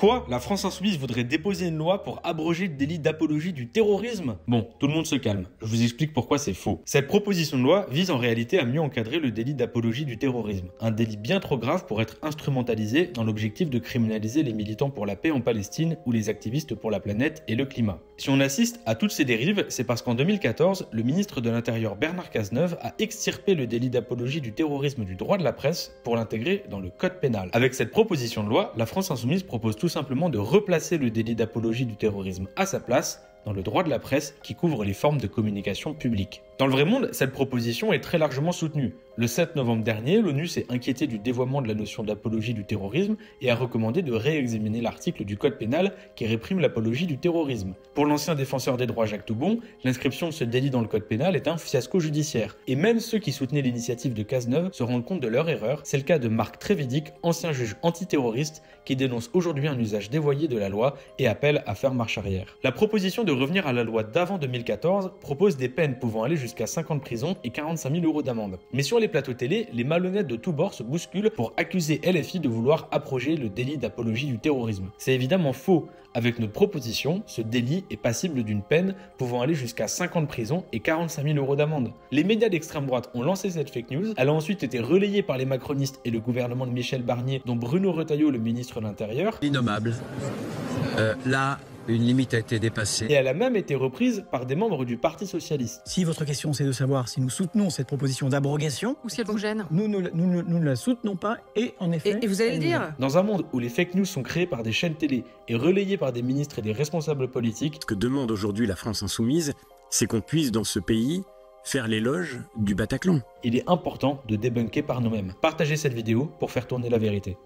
Quoi? La France Insoumise voudrait déposer une loi pour abroger le délit d'apologie du terrorisme? Bon, tout le monde se calme. Je vous explique pourquoi c'est faux. Cette proposition de loi vise en réalité à mieux encadrer le délit d'apologie du terrorisme. Un délit bien trop grave pour être instrumentalisé dans l'objectif de criminaliser les militants pour la paix en Palestine ou les activistes pour la planète et le climat. Si on assiste à toutes ces dérives, c'est parce qu'en 2014, le ministre de l'Intérieur Bernard Cazeneuve a extirpé le délit d'apologie du terrorisme du droit de la presse pour l'intégrer dans le code pénal. Avec cette proposition de loi, la France Insoumise propose tout simplement de replacer le délit d'apologie du terrorisme à sa place dans le droit de la presse qui couvre les formes de communication publique. Dans le vrai monde, cette proposition est très largement soutenue. Le 7 novembre dernier, l'ONU s'est inquiétée du dévoiement de la notion d'apologie du terrorisme et a recommandé de réexaminer l'article du code pénal qui réprime l'apologie du terrorisme. Pour l'ancien défenseur des droits Jacques Toubon, l'inscription de ce délit dans le code pénal est un fiasco judiciaire. Et même ceux qui soutenaient l'initiative de Cazeneuve se rendent compte de leur erreur. C'est le cas de Marc Trévidic, ancien juge antiterroriste, qui dénonce aujourd'hui un usage dévoyé de la loi et appelle à faire marche arrière. La proposition de revenir à la loi d'avant 2014 propose des peines pouvant aller jusqu'à 5 ans de prison et 45 000 € d'amende. Mais sur les plateaux télé, les malhonnêtes de tous bords se bousculent pour accuser LFI de vouloir abroger le délit d'apologie du terrorisme. C'est évidemment faux. Avec notre proposition, ce délit est passible d'une peine pouvant aller jusqu'à 5 ans de prison et 45 000 € d'amende. Les médias d'extrême droite ont lancé cette fake news, elle a ensuite été relayée par les macronistes et le gouvernement de Michel Barnier, dont Bruno Retailleau, le ministre de l'Intérieur. Innommable. Là, une limite a été dépassée. Et elle a même été reprise par des membres du Parti Socialiste. Si votre question c'est de savoir si nous soutenons cette proposition d'abrogation, ou si elle vous gêne, nous ne la soutenons pas et en effet... Et vous allez le dire. Dans un monde où les fake news sont créées par des chaînes télé et relayées par des ministres et des responsables politiques, ce que demande aujourd'hui la France Insoumise, c'est qu'on puisse dans ce pays faire l'éloge du Bataclan. Il est important de débunker par nous-mêmes. Partagez cette vidéo pour faire tourner la vérité.